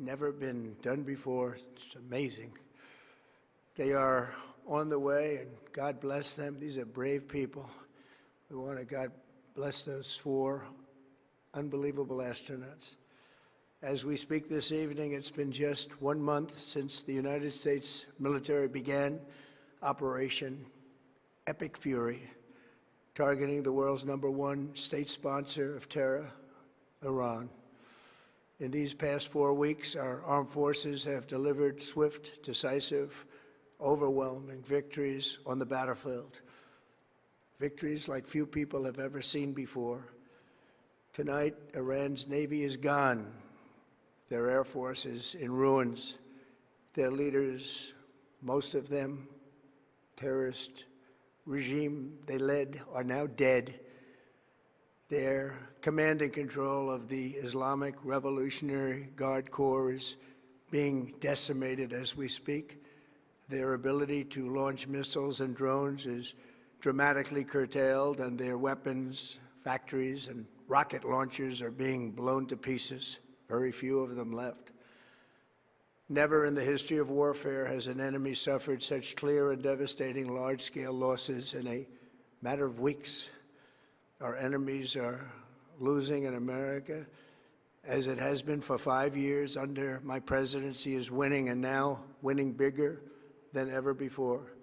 never been done before. It's amazing. They are on the way, and God bless them. These are brave people. We want to God bless those 4 unbelievable astronauts. As we speak this evening, it's been just 1 month since the United States military began Operation Epic Fury, targeting the world's #1 state sponsor of terror, Iran. In these past 4 weeks, our armed forces have delivered swift, decisive, overwhelming victories on the battlefield. Victories like few people have ever seen before. Tonight, Iran's Navy is gone. Their Air Force is in ruins. Their leaders, most of them, terrorist regime they led, are now dead. Their command and control of the Islamic Revolutionary Guard Corps is being decimated as we speak. Their ability to launch missiles and drones is dramatically curtailed, and their weapons, factories, and rocket launchers are being blown to pieces. Very few of them left. Never in the history of warfare has an enemy suffered such clear and devastating large-scale losses in a matter of weeks. Our enemies are losing, in America, as it has been for 5 years under my presidency, is winning, and now winning bigger than ever before.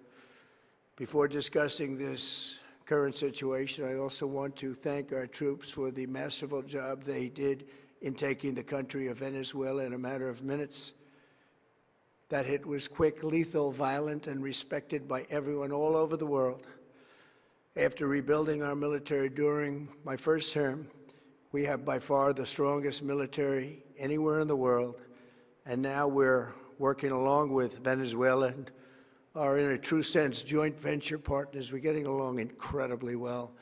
Before discussing this current situation, I also want to thank our troops for the masterful job they did in taking the country of Venezuela in a matter of minutes. That hit was quick, lethal, violent, and respected by everyone all over the world. After rebuilding our military during my first term, we have by far the strongest military anywhere in the world. And now we're working along with Venezuela and are, in a true sense, joint venture partners. We're getting along incredibly well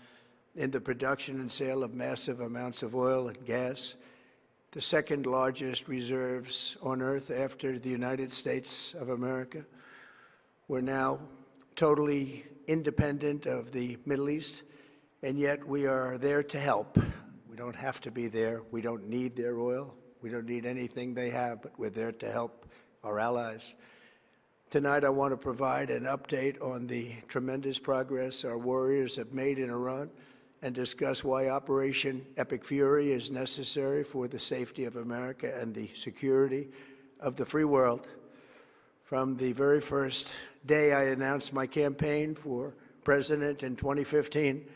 in the production and sale of massive amounts of oil and gas, the second largest reserves on Earth after the United States of America. We're now totally independent of the Middle East, and yet we are there to help. We don't have to be there. We don't need their oil. We don't need anything they have, but we're there to help our allies. Tonight, I want to provide an update on the tremendous progress our warriors have made in Iran and discuss why Operation Epic Fury is necessary for the safety of America and the security of the free world. From the very first day I announced my campaign for president in 2015,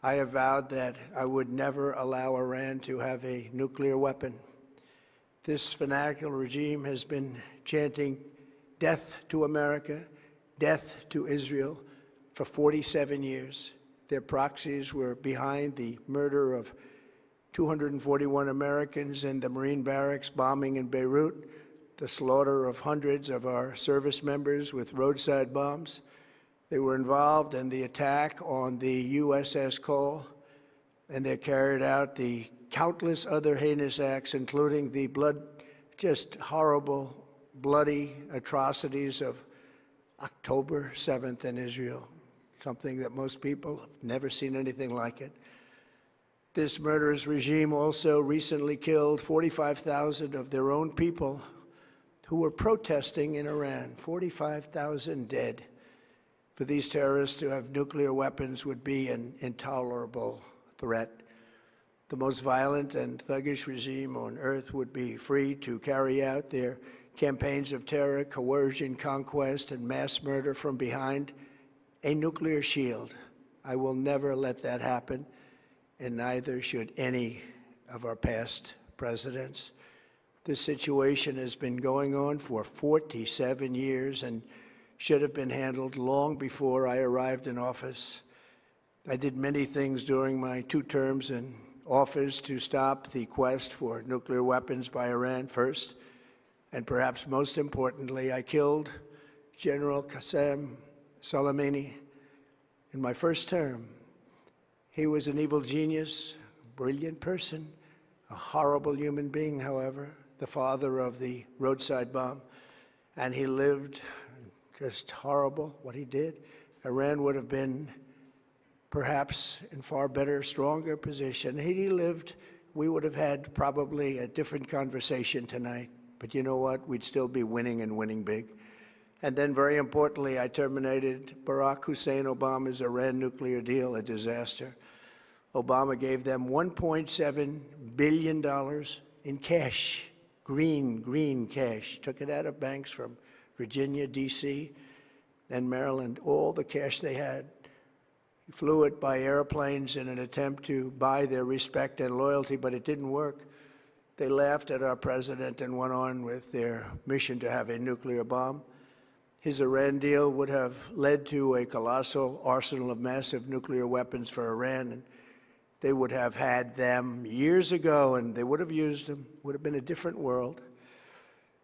I have vowed that I would never allow Iran to have a nuclear weapon. This fanatical regime has been chanting death to America, death to Israel for 47 years. Their proxies were behind the murder of 241 Americans in the Marine barracks bombing in Beirut, the slaughter of hundreds of our service members with roadside bombs. They were involved in the attack on the USS Cole, and they carried out the countless other heinous acts, including the just horrible, bloody atrocities of October 7th in Israel, something that most people have never seen anything like it. This murderous regime also recently killed 45,000 of their own people who were protesting in Iran. 45,000 dead. For these terrorists to have nuclear weapons would be an intolerable threat. The most violent and thuggish regime on earth would be free to carry out their campaigns of terror, coercion, conquest, and mass murder from behind a nuclear shield. I will never let that happen, and neither should any of our past presidents. This situation has been going on for 47 years and should have been handled long before I arrived in office. I did many things during my 2 terms in office to stop the quest for nuclear weapons by Iran first, and perhaps most importantly, I killed General Qasem Soleimani in my first term. He was an evil genius, a brilliant person, a horrible human being, however, the father of the roadside bomb, and he lived just horrible what he did. Iran would have been perhaps in far better, stronger position. Had he lived, we would have had probably a different conversation tonight. But you know what? We'd still be winning and winning big. And then, very importantly, I terminated Barack Hussein Obama's Iran nuclear deal, a disaster. Obama gave them $1.7 billion in cash, green cash. Took it out of banks from Virginia, D.C., and Maryland, all the cash they had. He flew it by airplanes in an attempt to buy their respect and loyalty, but it didn't work. They laughed at our president and went on with their mission to have a nuclear bomb. His Iran deal would have led to a colossal arsenal of massive nuclear weapons for Iran, and they would have had them years ago, and they would have used them. It would have been a different world.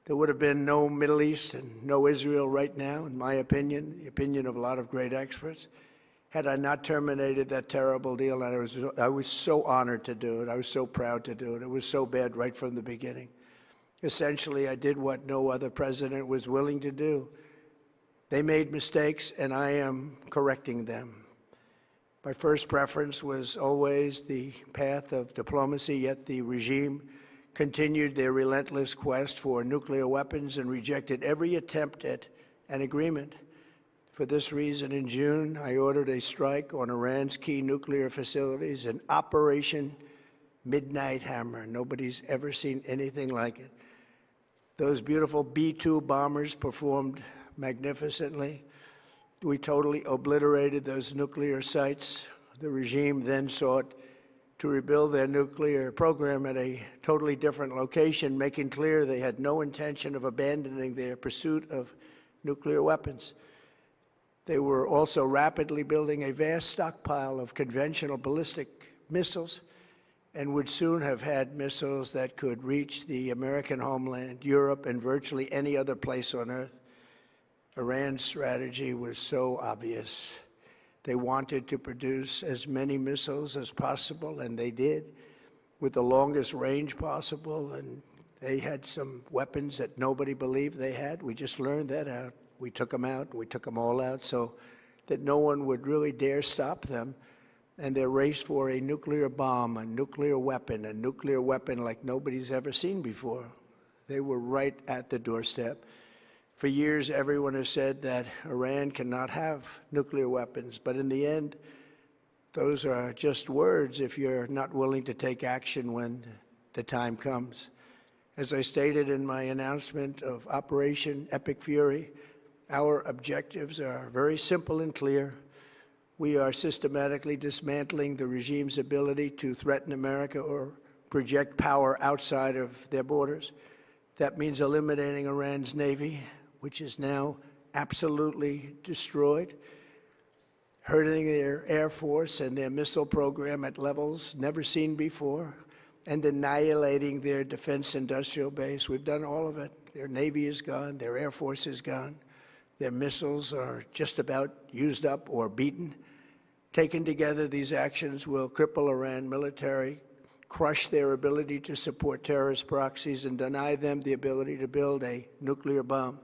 There would have been no Middle East and no Israel right now, in my opinion, the opinion of a lot of great experts, had I not terminated that terrible deal. And I was so honored to do it. I was so proud to do it. It was so bad right from the beginning. Essentially, I did what no other president was willing to do. They made mistakes, and I am correcting them. My first preference was always the path of diplomacy, yet the regime continued their relentless quest for nuclear weapons and rejected every attempt at an agreement. For this reason, in June, I ordered a strike on Iran's key nuclear facilities, an Operation Midnight Hammer. Nobody's ever seen anything like it. Those beautiful B-2 bombers performed magnificently. We totally obliterated those nuclear sites. The regime then sought to rebuild their nuclear program at a totally different location, making clear they had no intention of abandoning their pursuit of nuclear weapons. They were also rapidly building a vast stockpile of conventional ballistic missiles and would soon have had missiles that could reach the American homeland, Europe, and virtually any other place on Earth. Iran's strategy was so obvious. They wanted to produce as many missiles as possible, and they did, with the longest range possible, and they had some weapons that nobody believed they had. We just learned that out. We took them out. We took them all out so that no one would really dare stop them. And their race for a nuclear bomb, a nuclear weapon like nobody's ever seen before. They were right at the doorstep. For years, everyone has said that Iran cannot have nuclear weapons, but in the end, those are just words if you're not willing to take action when the time comes. As I stated in my announcement of Operation Epic Fury, our objectives are very simple and clear. We are systematically dismantling the regime's ability to threaten America or project power outside of their borders. That means eliminating Iran's Navy, which is now absolutely destroyed, hurting their Air Force and their missile program at levels never seen before, and annihilating their defense industrial base. We've done all of it. Their Navy is gone, their Air Force is gone, their missiles are just about used up or beaten. Taken together, these actions will cripple Iran military, crush their ability to support terrorist proxies, and deny them the ability to build a nuclear bomb.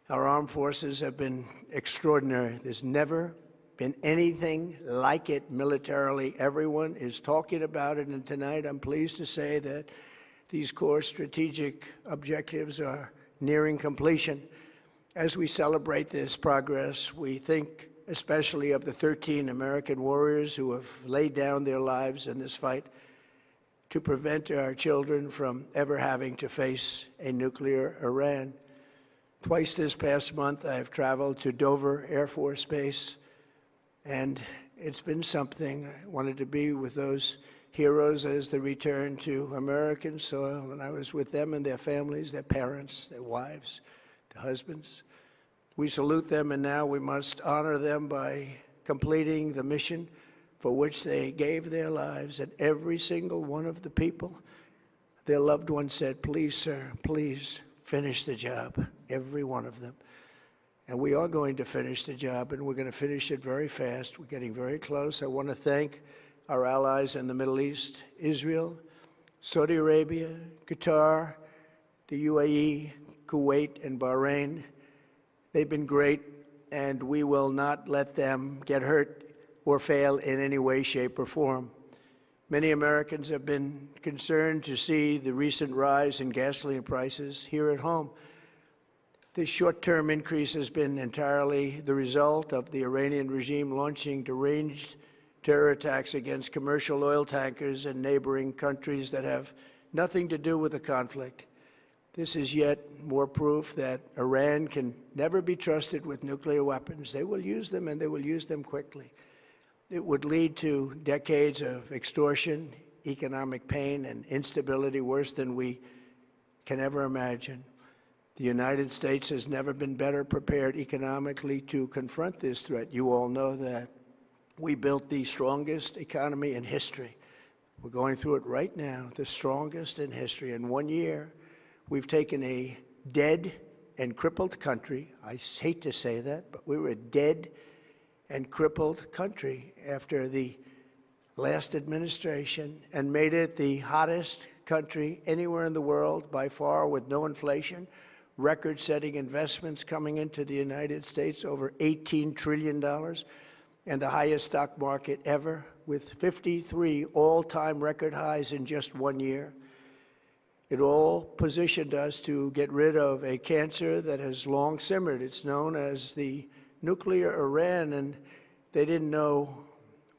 Our armed forces have been extraordinary. There's never been anything like it militarily. Everyone is talking about it, and tonight I'm pleased to say that these core strategic objectives are nearing completion. As we celebrate this progress, we think especially of the 13 American warriors who have laid down their lives in this fight to prevent our children from ever having to face a nuclear Iran. Twice this past month, I've traveled to Dover Air Force Base, and it's been something. I wanted to be with those heroes as they return to American soil, and I was with them and their families, their parents, their wives, their husbands. We salute them, and now we must honor them by completing the mission for which they gave their lives. And every single one of the people, their loved ones said, "Please, sir, please finish the job," every one of them. And we are going to finish the job, and we're going to finish it very fast. We're getting very close. I want to thank our allies in the Middle East, Israel, Saudi Arabia, Qatar, the UAE, Kuwait, and Bahrain. They've been great, and we will not let them get hurt or fail in any way, shape, or form. Many Americans have been concerned to see the recent rise in gasoline prices here at home. This short-term increase has been entirely the result of the Iranian regime launching deranged terror attacks against commercial oil tankers in neighboring countries that have nothing to do with the conflict. This is yet more proof that Iran can never be trusted with nuclear weapons. They will use them, and they will use them quickly. It would lead to decades of extortion, economic pain, and instability worse than we can ever imagine. The United States has never been better prepared economically to confront this threat. You all know that. We built the strongest economy in history. We're going through it right now, the strongest in history. In 1 year, we've taken a dead and crippled country. I hate to say that, but we were a dead and crippled country after the last administration and made it the hottest country anywhere in the world by far, with no inflation, record-setting investments coming into the United States, over $18 trillion, and the highest stock market ever, with 53 all-time record highs in just 1 year. It all positioned us to get rid of a cancer that has long simmered. It's known as the nuclear Iran, and they didn't know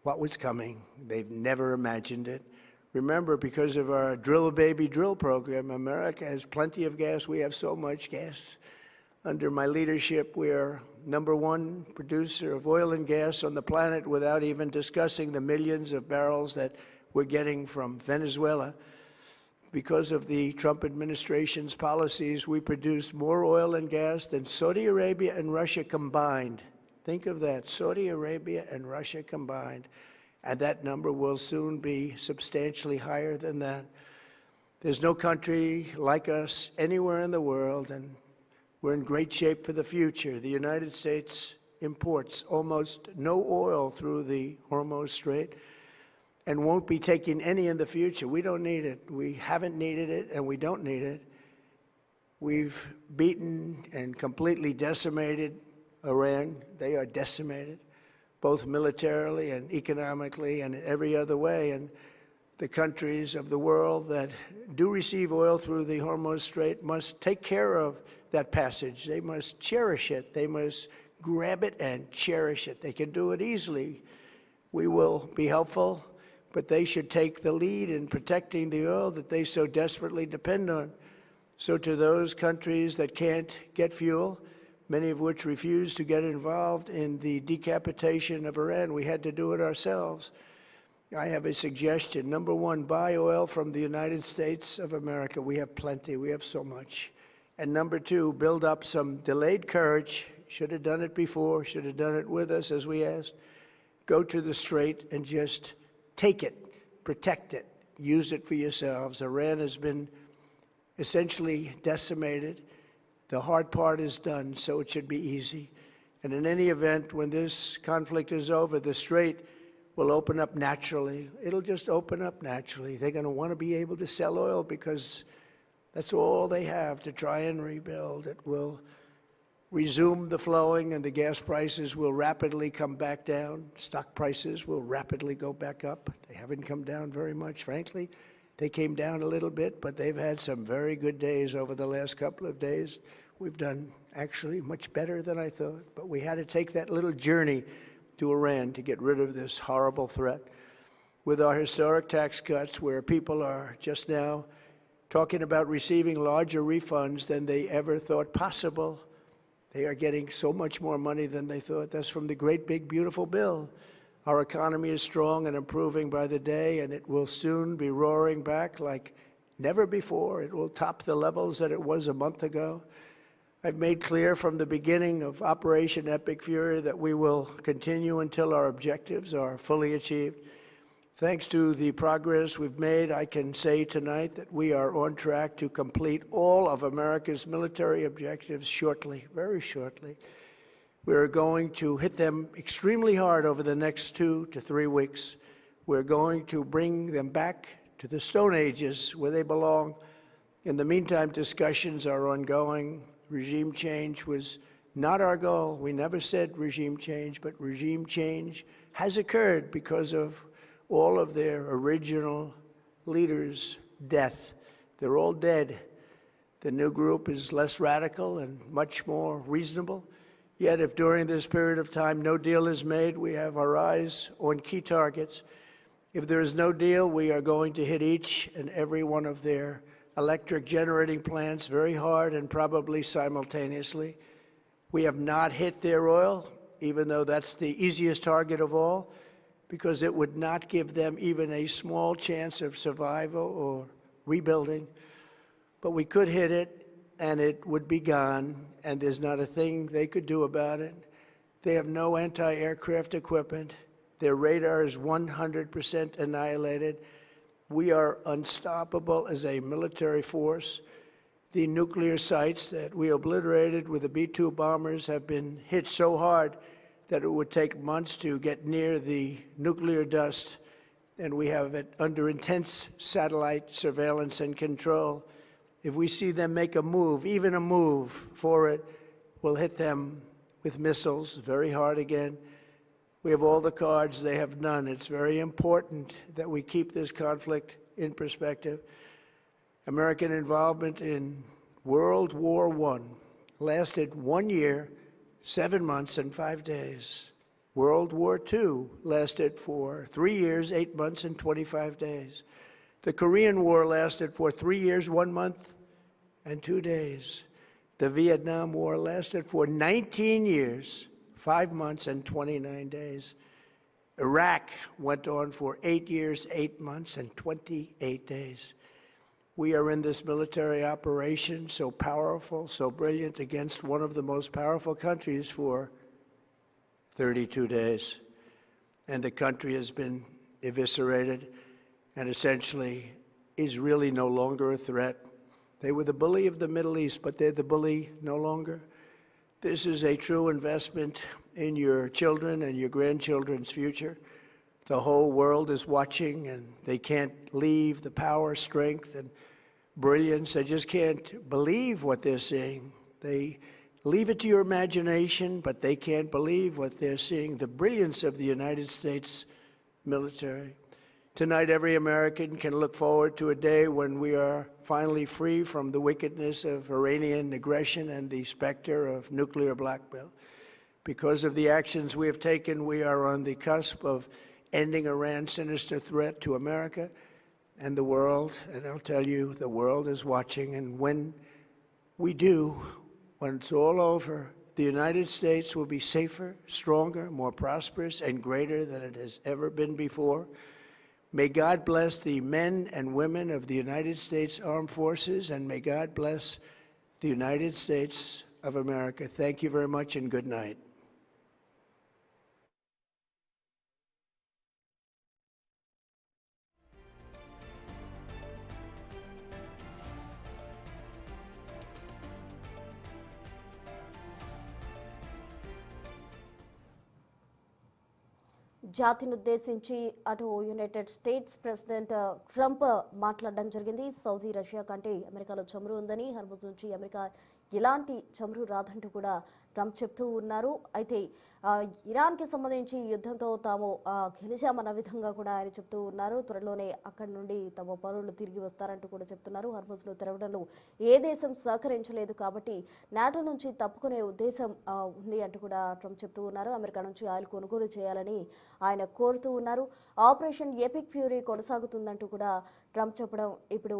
what was coming. They've never imagined it. Remember, because of our Drill Baby Drill program, America has plenty of gas. We have so much gas. Under my leadership, we are #1 producer of oil and gas on the planet, without even discussing the millions of barrels that we're getting from Venezuela. Because of the Trump administration's policies, we produce more oil and gas than Saudi Arabia and Russia combined. Think of that, Saudi Arabia and Russia combined. And that number will soon be substantially higher than that. There's no country like us anywhere in the world, and we're in great shape for the future. The United States imports almost no oil through the Hormuz Strait and won't be taking any in the future. We don't need it. We haven't needed it, and we don't need it. We've beaten and completely decimated Iran. They are decimated, both militarily and economically and in every other way. And the countries of the world that do receive oil through the Hormuz Strait must take care of that passage. They must cherish it. They must grab it and cherish it. They can do it easily. We will be helpful, but they should take the lead in protecting the oil that they so desperately depend on. So to those countries that can't get fuel, many of which refuse to get involved in the decapitation of Iran, we had to do it ourselves. I have a suggestion. #1, buy oil from the United States of America. We have plenty. We have so much. And #2, build up some delayed courage. Should have done it before. Should have done it with us, as we asked. Go to the Strait and just take it, protect it, use it for yourselves. Iran has been essentially decimated. The hard part is done, so it should be easy. And in any event, when this conflict is over, the Strait will open up naturally. It'll just open up naturally. They're going to want to be able to sell oil because that's all they have to try and rebuild. It will resume the flowing, and the gas prices will rapidly come back down. Stock prices will rapidly go back up. They haven't come down very much, frankly. They came down a little bit, but they've had some very good days over the last couple of days. We've done actually much better than I thought, but we had to take that little journey to Iran to get rid of this horrible threat. With our historic tax cuts, where people are just now talking about receiving larger refunds than they ever thought possible, they are getting so much more money than they thought. That's from the great, big, beautiful bill. Our economy is strong and improving by the day, and it will soon be roaring back like never before. It will top the levels that it was a month ago. I've made clear from the beginning of Operation Epic Fury that we will continue until our objectives are fully achieved. Thanks to the progress we've made, I can say tonight that we are on track to complete all of America's military objectives shortly, very shortly. We're going to hit them extremely hard over the next 2 to 3 weeks. We're going to bring them back to the Stone Ages where they belong. In the meantime, discussions are ongoing. Regime change was not our goal. We never said regime change, but regime change has occurred because of all of their original leaders' death. They're all dead. The new group is less radical and much more reasonable. Yet if during this period of time no deal is made, we have our eyes on key targets. If there is no deal, we are going to hit each and every one of their electric generating plants very hard and probably simultaneously. We have not hit their oil, even though that's the easiest target of all, because it would not give them even a small chance of survival or rebuilding. But we could hit it, and it would be gone, and there's not a thing they could do about it. They have no anti-aircraft equipment. Their radar is 100% annihilated. We are unstoppable as a military force. The nuclear sites that we obliterated with the B-2 bombers have been hit so hard that it would take months to get near the nuclear dust, and we have it under intense satellite surveillance and control. If we see them make a move, even a move for it, we'll hit them with missiles very hard again. We have all the cards, they have none. It's very important that we keep this conflict in perspective. American involvement in World War I lasted 1 year, 7 months, and 5 days. World War II lasted for 3 years, 8 months, and 25 days. The Korean War lasted for 3 years, 1 month, and 2 days. The Vietnam War lasted for 19 years, 5 months, and 29 days. Iraq went on for 8 years, 8 months, and 28 days. We are in this military operation, so powerful, so brilliant, against one of the most powerful countries for 32 days. And the country has been eviscerated and essentially is really no longer a threat. They were the bully of the Middle East, but they're the bully no longer. This is a true investment in your children and your grandchildren's future. The whole world is watching, and they can't leave the power, strength, and brilliance. They just can't believe what they're seeing. They leave it to your imagination, but they can't believe what they're seeing, the brilliance of the United States military. Tonight, every American can look forward to a day when we are finally free from the wickedness of Iranian aggression and the specter of nuclear blackmail. Because of the actions we have taken, we are on the cusp of ending Iran's sinister threat to America and the world. And I'll tell you, the world is watching. And when we do, when it's all over, the United States will be safer, stronger, more prosperous, and greater than it has ever been before. May God bless the men and women of the United States Armed Forces, and may God bless the United States of America. Thank you very much, and good night. జాతిని ఉద్దేశించి అటు United states president Trump మాట్లాడడం జరిగింది. Saudi Russia కంటే అమెరికాలో చమురు ఉందని, Hormuz నుంచి అమెరికా ఎలాంటి చమురు రాదంటూ కూడా ట్రంప్ చెప్తూ ఉన్నారు. అయితే ఇరాన్కి సంబంధించి యుద్ధంతో తాము గెలిచామన్న విధంగా కూడా ఆయన చెప్తూ ఉన్నారు. త్వరలోనే అక్కడి నుండి తమ పౌరులు తిరిగి వస్తారంటూ కూడా చెప్తున్నారు. హర్ముజ్ను తెరవడంలో ఏ దేశం సహకరించలేదు కాబట్టి నాటో నుంచి తప్పుకునే ఉద్దేశం ఉంది అంటూ కూడా ట్రంప్ చెప్తూ ఉన్నారు. అమెరికా నుంచి ఆయిల్ కొనుగోలు చేయాలని ఆయన కోరుతూ ఉన్నారు. ఆపరేషన్ ఎపిక్ ఫ్యూరీ కొనసాగుతుందంటూ కూడా ట్రంప్ చెప్పడం ఇప్పుడు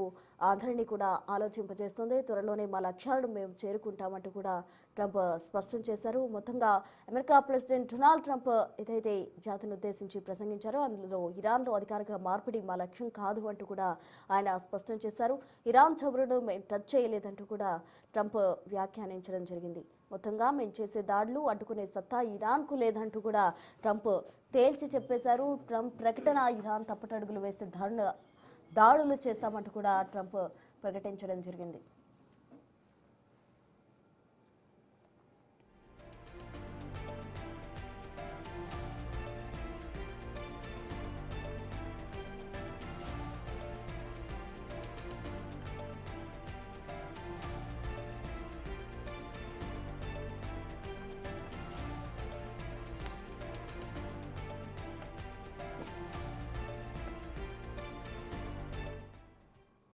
అందరినీ కూడా ఆలోచింపజేస్తుంది. త్వరలోనే మా లక్ష్యాలను మేము చేరుకుంటామంటూ కూడా ట్రంప్ స్పష్టం చేశారు. మొత్తంగా అమెరికా ప్రెసిడెంట్ డొనాల్డ్ ట్రంప్ ఏదైతే జాతిని ఉద్దేశించి ప్రసంగించారో అందులో ఇరాన్లో అధికారిక మార్పిడి మా లక్ష్యం కాదు అంటూ కూడా ఆయన స్పష్టం చేశారు. ఇరాన్ చమురును మేము టచ్ చేయలేదంటూ కూడా ట్రంప్ వ్యాఖ్యానించడం జరిగింది. మొత్తంగా మేము చేసే దాడులు అడ్డుకునే సత్తా ఇరాన్కు లేదంటూ కూడా ట్రంప్ తేల్చి చెప్పేశారు. ట్రంప్ ప్రకటన ఇరాన్ తప్పటడుగులు వేస్తే దాడులు చేస్తామంటూ కూడా ట్రంప్ ప్రకటించడం జరిగింది.